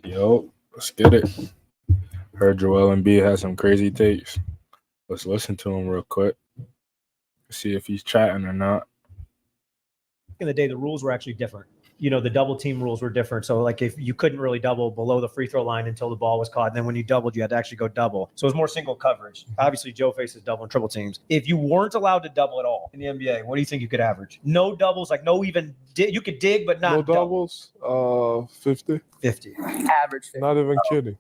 Yo, let's get it. Heard Joel Embiid has some crazy takes. Let's listen to him real quick. See if he's chatting or not. In the day, the rules were actually different. The double team rules were different. So, like, if you couldn't really double below the free throw line until the ball was caught, and then when you doubled, you had to actually go double. So it was more single coverage. Obviously, Joe faces double and triple teams. If you weren't allowed to double at all in the NBA, what do you think you could average? No doubles, like no even you could dig, but not no doubles. 50. 50. Average 50. Not even kidding.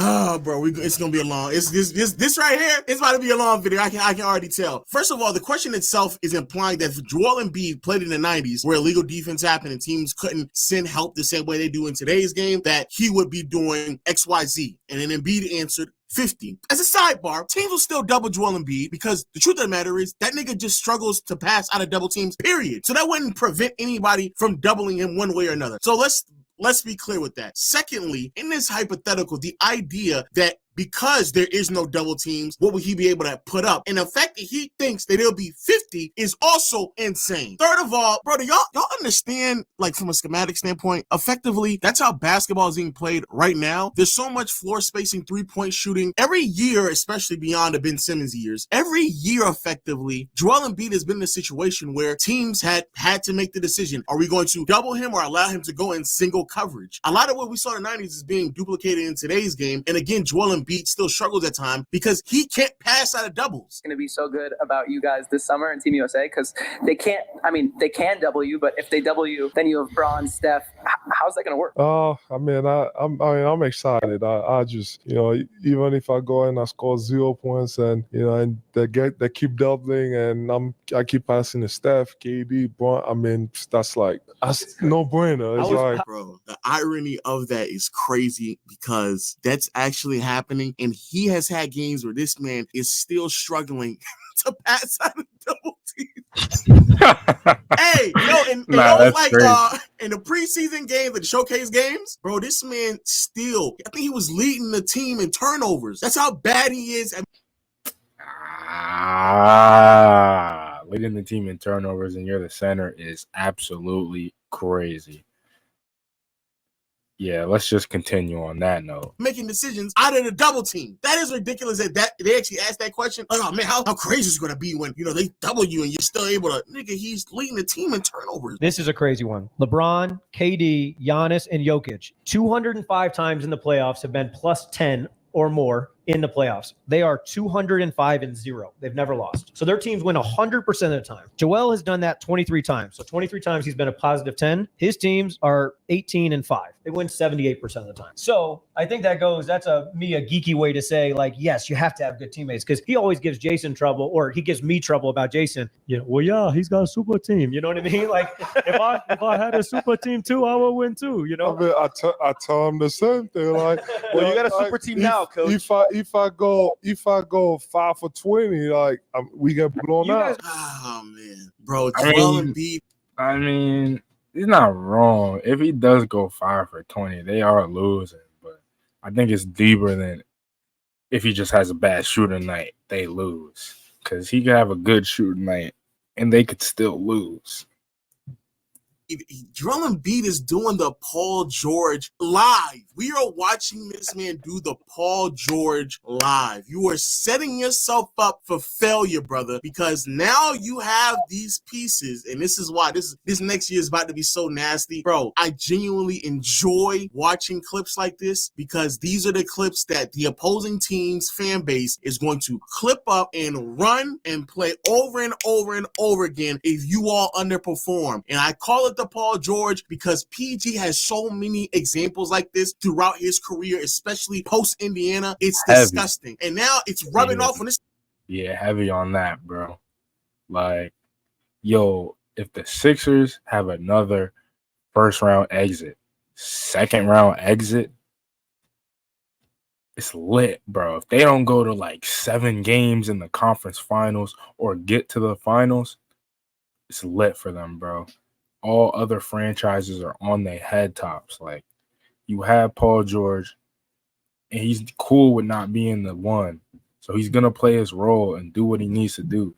Oh, bro, it's gonna be a long. It's this right here. It's about to be a long video. I can already tell. First of all, the question itself is implying that if Joel Embiid played in the '90s, where illegal defense happened and teams couldn't send help the same way they do in today's game, that he would be doing X, Y, Z. And then Embiid answered 50. As a sidebar, teams will still double Joel Embiid because the truth of the matter is that nigga just struggles to pass out of double teams. Period. So that wouldn't prevent anybody from doubling him one way or another. So let's be clear with that. Secondly, in this hypothetical, the idea that because there is no double teams, what will he be able to put up? And the fact that he thinks that it'll be 50 is also insane. Third of all, brother, y'all understand, like, from a schematic standpoint, effectively, that's how basketball is being played right now. There's so much floor spacing, three-point shooting. Every year, especially beyond the Ben Simmons years, every year, effectively, Joel Embiid has been in a situation where teams had to make the decision. Are we going to double him or allow him to go in single coverage? A lot of what we saw in the 90s is being duplicated in today's game. And again, Joel Embiid still struggles at times because he can't pass out of doubles. It's going to be so good about you guys this summer in Team USA because they can double you, but if they double you, then you have Braun, Steph. How's that going to work? I'm excited. I just, even if I go and I score 0 points and, and they keep doubling and I keep passing to Steph, KD, Braun, that's no brainer. It's bro, the irony of that is crazy because that's actually happening. And he has had games where this man is still struggling to pass out of double teams. Hey, in the preseason games, the showcase games, bro, this man still, I think he was leading the team in turnovers. That's how bad he is. Leading the team in turnovers and you're the center is absolutely crazy. Yeah, let's just continue on that note. Making decisions out of the double team. That is ridiculous that they actually asked that question. Like, oh man, how crazy is it going to be when, they double you and you're still able to, nigga, he's leading the team in turnovers. This is a crazy one. LeBron, KD, Giannis, and Jokic, 205 times in the playoffs have been plus 10 or more in the playoffs. They are 205-0. They've never lost. So their teams win 100% of the time. Joel has done that 23 times. So 23 times he's been a positive 10. His teams are 18-5. They win 78% of the time. So I think that's a geeky way to say, like, yes, you have to have good teammates because he always gives Jason trouble, or he gives me trouble about Jason. Yeah, he's got a super team. You know what I mean? Like, if I had a super team too, I would win too. I tell him the same thing. Like, well, you got a super team now, coach. If I go 5 for 20, we get blown out. Oh man, bro, Joel Embiid. He's not wrong. If he does go 5 for 20, they are losing. But I think it's deeper than if he just has a bad shooting night, they lose. Because he could have a good shooting night and they could still lose. Joel Embiid is doing the Paul George live. We are watching this man do the Paul George live. You are setting yourself up for failure, brother, because now you have these pieces, and this is why this next year is about to be so nasty. Bro, I genuinely enjoy watching clips like this because these are the clips that the opposing team's fan base is going to clip up and run and play over and over and over again if you all underperform. And I call it the Paul George because PG has so many examples like this throughout his career, especially post Indiana. It's disgusting. And now it's rubbing off on this. Yeah, heavy on that, bro. Like, if the Sixers have another first round exit, second round exit, it's lit, bro. If they don't go to like 7 games in the conference finals or get to the finals, it's lit for them, bro. All other franchises are on their head tops. Like, you have Paul George, and he's cool with not being the one. So he's going to play his role and do what he needs to do.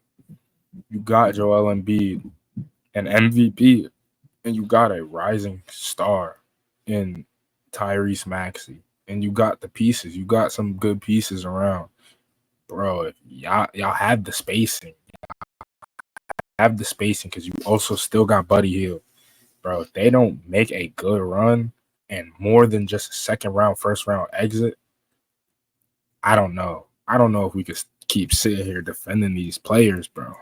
You got Joel Embiid, an MVP and you got a rising star in Tyrese Maxey, and you got the pieces. You got some good pieces around, bro. If y'all have the spacing, because you also still got Buddy Hield, bro. If they don't make a good run and more than just a second round, first round exit, I don't know. I don't know if we could keep sitting here defending these players, bro.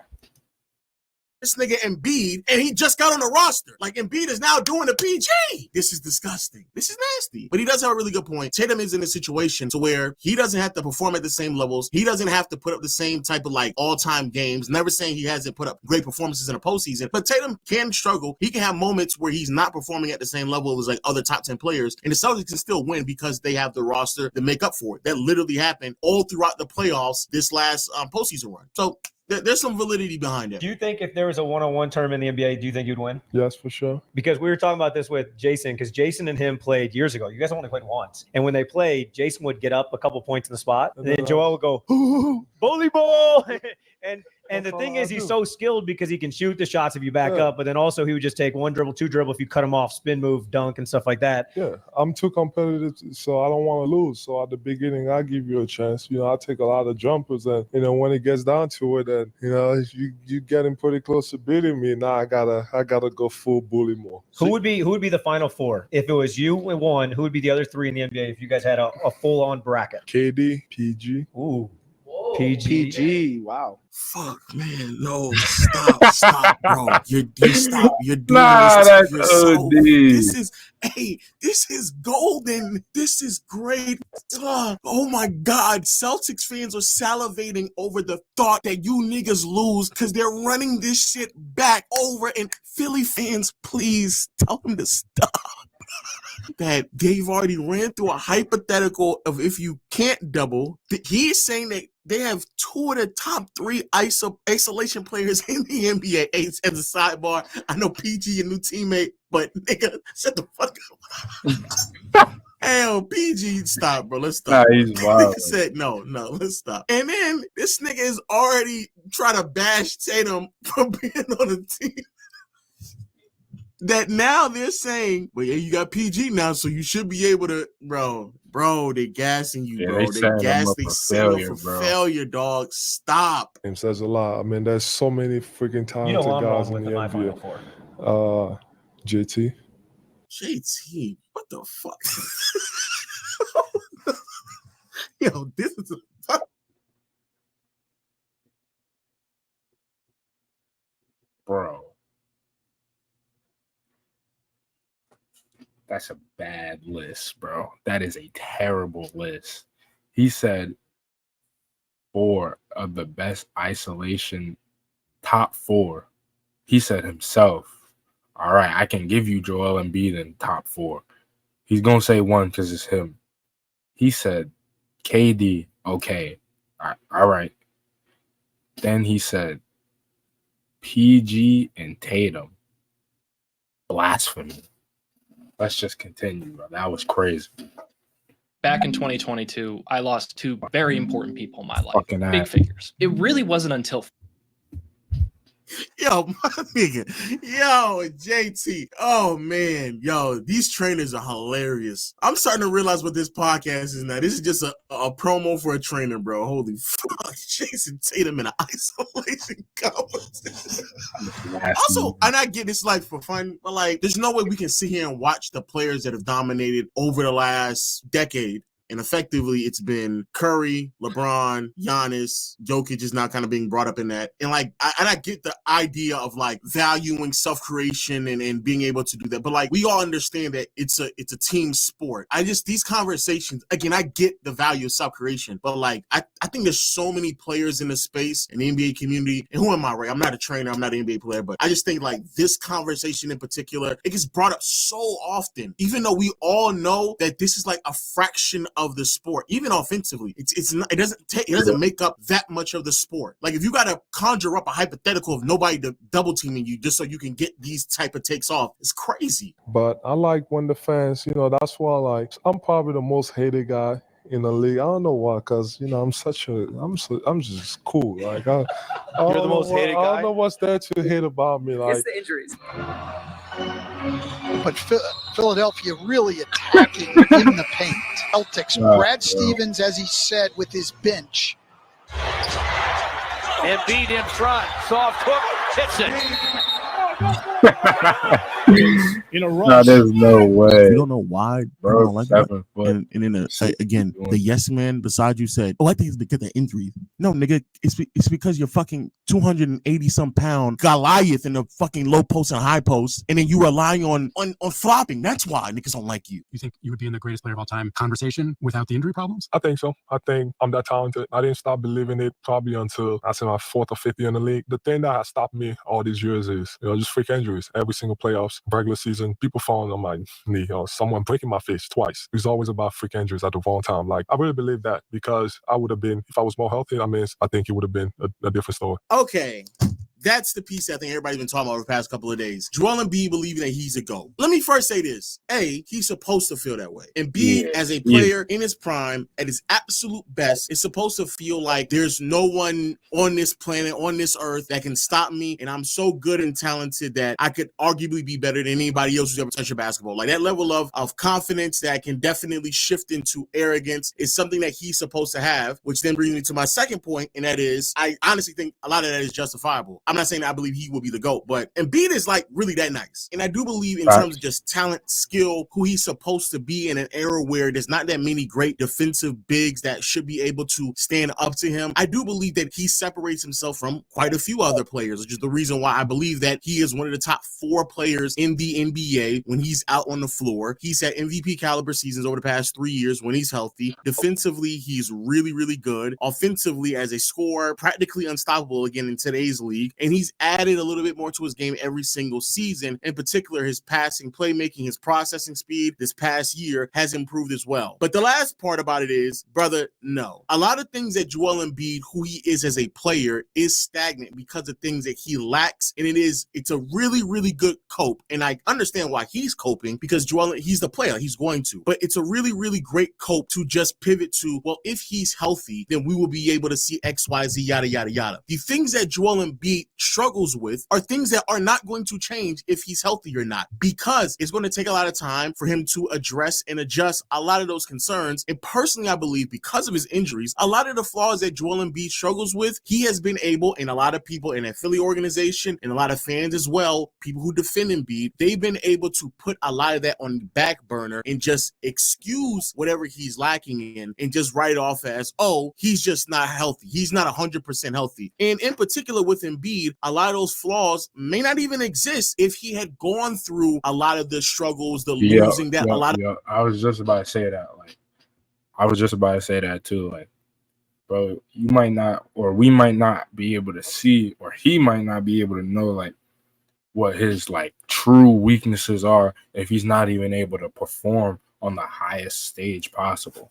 This nigga Embiid, and he just got on the roster. Like, Embiid is now doing the PG. This is disgusting. This is nasty. But he does have a really good point. Tatum is in a situation to where he doesn't have to perform at the same levels. He doesn't have to put up the same type of, like, all-time games. Never saying he hasn't put up great performances in a postseason. But Tatum can struggle. He can have moments where he's not performing at the same level as, like, other top 10 players. And the Celtics can still win because they have the roster to make up for it. That literally happened all throughout the playoffs this last postseason run. So there's some validity behind it. Do you think if there was a one-on-one tournament in the NBA, do you think you'd win? Yes, for sure. Because we were talking about this with Jason, because Jason and him played years ago. You guys only played once. And when they played, Jason would get up a couple points in the spot, and then Joel would go, "Ooh, volleyball!" And the thing is, he's so skilled because he can shoot the shots if you back up, but then also he would just take one dribble, two dribble if you cut him off, spin move, dunk, and stuff like that. Yeah, I'm too competitive, so I don't want to lose. So at the beginning, I give you a chance. I take a lot of jumpers, and when it gets down to it, and you getting pretty close to beating me. Now I gotta go full bully more. Who would be the final four if it was you and one? Who would be the other three in the NBA if you guys had a full on bracket? KD, PG. Ooh. PG. Wow. Fuck, man. No, stop, bro. You're stop. You're doing That's this. OD. This is golden. This is great. Oh my God. Celtics fans are salivating over the thought that you niggas lose because they're running this shit back over. And Philly fans, please tell them to stop. That they've already ran through a hypothetical of if you can't double. He's saying that they have two of the top three isolation players in the NBA. As a sidebar, I know PG, a new teammate, but nigga, shut the fuck up. Hell, PG, stop, bro. Let's stop. Nah, he's wild. Nigga said no, let's stop. And then this nigga is already trying to bash Tatum for being on the team. That now they're saying, well, yeah, you got PG now, so you should be able to, bro, they're gassing you, bro. They set him up for failure, dog. Stop. It says a lot. I mean, there's so many freaking talented guys in the NBA. JT. JT, what the fuck? Yo, this is a fuck. Bro. That's a bad list, bro. That is a terrible list. He said 4 of the best isolation, top 4. He said himself, all right, I can give you Joel Embiid in top 4. He's going to say 1 because it's him. He said KD, okay, all right. Then he said PG and Tatum. Blasphemy. Let's just continue, bro. That was crazy. Back in 2022, I lost 2 very important people in my life. Fucking big ass. figures. It really wasn't until Yo, my nigga. Yo, JT. Oh, man. Yo, these trainers are hilarious. I'm starting to realize what this podcast is now. This is just a promo for a trainer, bro. Holy fuck. Jason Tatum in an isolation competition. Also, and I get this like for fun, but like, there's no way we can sit here and watch the players that have dominated over the last decade. And effectively, it's been Curry, LeBron, Giannis, Jokic is now kind of being brought up in that. And like, I get the idea of like valuing self-creation and being able to do that. But like, we all understand that it's a team sport. These conversations, again, I get the value of self-creation, but like, I think there's so many players in the space in the NBA community. And who am I, right? I'm not a trainer. I'm not an NBA player, but I just think like this conversation in particular, it gets brought up so often, even though we all know that this is like a fraction of the sport, even offensively. It's not, it doesn't make up that much of the sport. Like if you got to conjure up a hypothetical of nobody to double teaming you just so you can get these type of takes off, it's crazy. But I like when the fans, that's why I'm probably the most hated guy in the league. I don't know why, because I'm just cool. Like you're the most hated guy. I don't know what's there to hate about me. Like it's the injuries. But Philadelphia really attacking in the paint. Celtics, Brad Stevens, as he said, with his bench. Embiid in front, soft hook, hits it. In a rush. No, there's no way. You don't know why Bro, people don't like 7 it. foot. And then again, the yes man beside you said, "Oh, I think it's because of injuries." No, nigga, it's because you're fucking 280 some pound Goliath in the fucking low post and high post, and then you rely on flopping. That's why niggas don't like you. You think you would be in the greatest player of all time conversation without the injury problems? I think so. I think I'm that talented. I didn't stop believing it probably until I said my 4th or 5th year in the league. The thing that has stopped me all these years is, just freak injuries. Every single playoffs, regular season, people falling on my knee or someone breaking my face twice. It's always about freak injuries at the wrong time. Like, I really believe that because I would have been, if I was more healthy, I think it would have been a different story. Okay. That's the piece I think everybody's been talking about over the past couple of days. Joel Embiid believing that he's a GOAT. Let me first say this. A, he's supposed to feel that way. Embiid, as a player in his prime, at his absolute best, is supposed to feel like there's no one on this planet, on this earth, that can stop me, and I'm so good and talented that I could arguably be better than anybody else who's ever touched a basketball. Like, that level of confidence that can definitely shift into arrogance is something that he's supposed to have, which then brings me to my second point, and that is, I honestly think a lot of that is justifiable. I'm not saying that I believe he will be the GOAT, but Embiid is like really that nice. And I do believe in terms of just talent, skill, who he's supposed to be in an era where there's not that many great defensive bigs that should be able to stand up to him. I do believe that he separates himself from quite a few other players, which is the reason why I believe that he is one of the top 4 players in the NBA when he's out on the floor. He's had MVP caliber seasons over the past 3 years when he's healthy. Defensively, he's really, really good. Offensively, as a scorer, practically unstoppable again in today's league. And he's added a little bit more to his game every single season. In particular, his passing, playmaking, his processing speed this past year has improved as well. But the last part about it is, brother, no. A lot of things that Joel Embiid, who he is as a player, is stagnant because of things that he lacks. And it's a really, really good cope. And I understand why he's coping because he's the player. He's going to. But it's a really, really great cope to just pivot to, well, if he's healthy, then we will be able to see X, Y, Z, yada, yada, yada. The things that Joel Embiid struggles with are things that are not going to change if he's healthy or not, because it's going to take a lot of time for him to address and adjust a lot of those concerns. And personally, I believe because of his injuries, a lot of the flaws that Joel Embiid struggles with, he has been able, and a lot of people in that Philly organization and a lot of fans as well, people who defend Embiid, they've been able to put a lot of that on the back burner and just excuse whatever he's lacking in and just write it off as, oh, he's just not healthy. He's not 100% healthy. And in particular with Embiid, a lot of those flaws may not even exist if he had gone through a lot of the struggles, the losing that a lot of. I was just about to say that. Like, I was just about to say that too. Like, bro, you might not, or we might not be able to see, or he might not be able to know, like, what his like true weaknesses are if he's not even able to perform on the highest stage possible.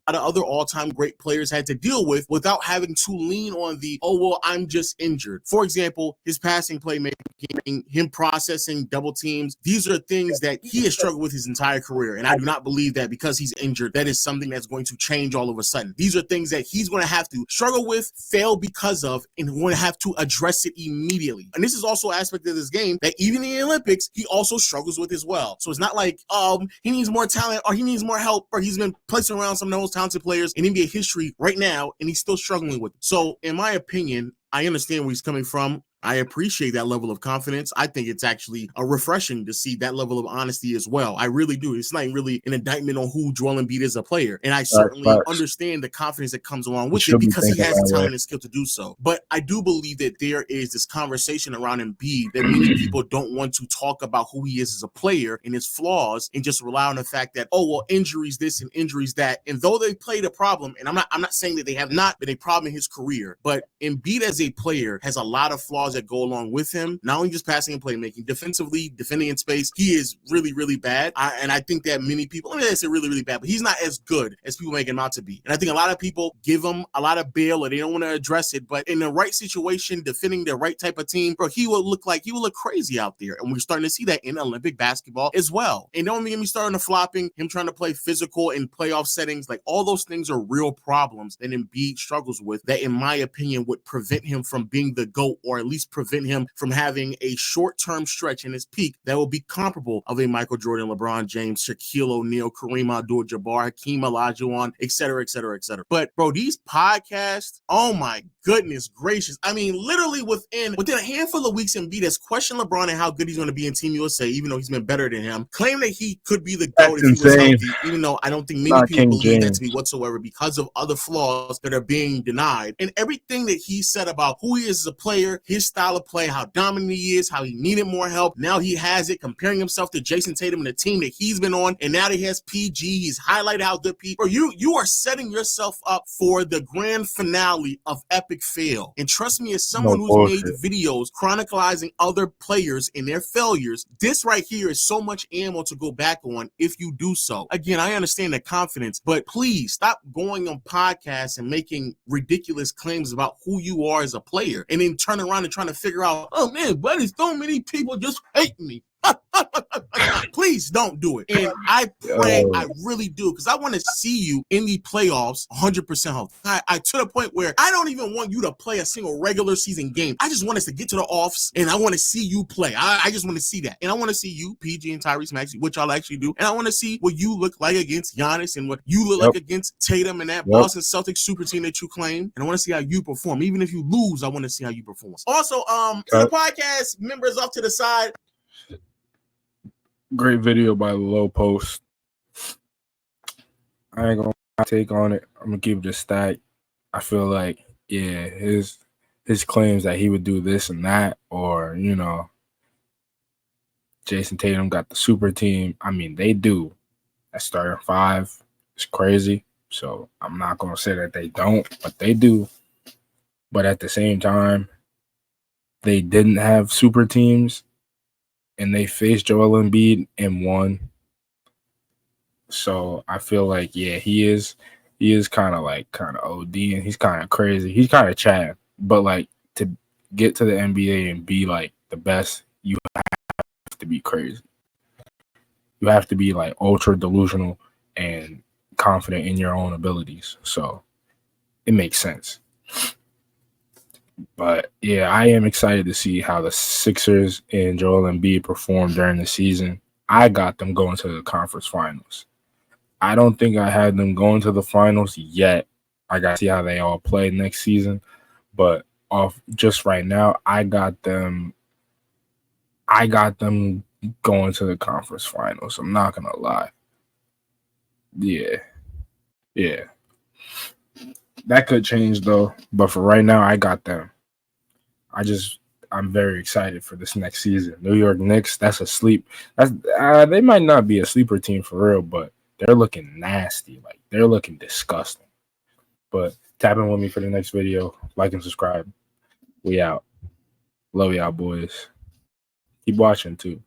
Of other all-time great players had to deal with without having to lean on the, oh, well, I'm just injured. For example, his passing playmaking, him processing double teams. These are things that he has struggled with his entire career. And I do not believe that because he's injured, that is something that's going to change all of a sudden. These are things that he's going to have to struggle with, fail because of, and going to have to address it immediately. And this is also an aspect of this game that even in the Olympics, he also struggles with as well. So it's not like he needs more talent or he needs more help or he's been placing around some of the most talented players in NBA history right now, and he's still struggling with it. So, in my opinion, I understand where he's coming from. I appreciate that level of confidence. I think it's actually refreshing to see that level of honesty as well. I really do. It's not really an indictment on who Joel Embiid is as a player. And I certainly understand the confidence that comes along with it because he has the talent and skill to do so. But I do believe that there is this conversation around Embiid that many people don't want to talk about who he is as a player and his flaws and just rely on the fact that, oh, well, injuries this and injuries that. And though they played a problem, and I'm not saying that they have not been a problem in his career, but Embiid as a player has a lot of flaws that go along with him, not only just passing and playmaking, defensively, defending in space, he is really, really bad. And I think that many people, let me say really, really bad, but he's not as good as people make him out to be. And I think a lot of people give him a lot of bail or they don't want to address it, but in the right situation, defending the right type of team, bro, he will look crazy out there. And we're starting to see that in Olympic basketball as well. And don't get me started on the flopping, him trying to play physical in playoff settings, like all those things are real problems that Embiid struggles with that, in my opinion, would prevent him from being the GOAT or at least least prevent him from having a short-term stretch in his peak that will be comparable of a Michael Jordan, LeBron James, Shaquille O'Neal, Kareem Abdul-Jabbar, Hakeem Olajuwon, et cetera, et cetera, et cetera. But bro, these podcasts, oh my goodness gracious. I mean, literally within a handful of weeks, Embiid has questioned LeBron and how good he's going to be in Team USA, even though he's been better than him. Claimed that he could be the GOAT if he was healthy, even though I don't think many people believe that to be whatsoever because of other flaws that are being denied. And everything that he said about who he is as a player, his style of play, how dominant he is, how he needed more help. Now he has it, comparing himself to Jason Tatum and the team that he's been on. And now that he has PG, he's highlighted how good people. You are setting yourself up for the grand finale of epic fail. And trust me, as someone who's made videos chronicling other players and their failures, this right here is so much ammo to go back on if you do so. Again, I understand the confidence, but please stop going on podcasts and making ridiculous claims about who you are as a player and then turn around and trying to figure out, oh man, but there's so many people just hating me. Please don't do it. And I pray, I really do, because I want to see you in the playoffs 100% healthy. I to the point where I don't even want you to play a single regular season game. I just want us to get to the offs and I want to see you play. I just want to see that. And I want to see you, PG and Tyrese Maxey, which I'll actually do. And I want to see what you look like against Giannis and what you look like against Tatum and that Boston Celtics super team that you claim. And I want to see how you perform. Even if you lose, I want to see how you perform. Also, to the podcast members off to the side, great video by the Low Post. I ain't gonna take on it. I'm gonna keep it a stack. I feel like, yeah, his claims that he would do this and that, or Jason Tatum got the super team. I mean, they do. That starting five is crazy. So I'm not gonna say that they don't, but they do. But at the same time, they didn't have super teams. And they faced Joel Embiid and won. So I feel like, yeah, he is kind of OD and he's kind of crazy. He's kind of Chad. But like to get to the NBA and be like the best, you have to be crazy. You have to be like ultra delusional and confident in your own abilities. So it makes sense. But yeah, I am excited to see how the Sixers and Joel Embiid perform during the season. I got them going to the conference finals. I don't think I had them going to the finals yet. I got to see how they all play next season. But off just right now, I got them going to the conference finals. I'm not gonna lie. Yeah. That could change though. But for right now, I got them. I'm very excited for this next season. New York Knicks, that's a sleep. They might not be a sleeper team for real, but they're looking nasty. Like they're looking disgusting. But tap in with me for the next video. Like and subscribe. We out. Love y'all boys. Keep watching too.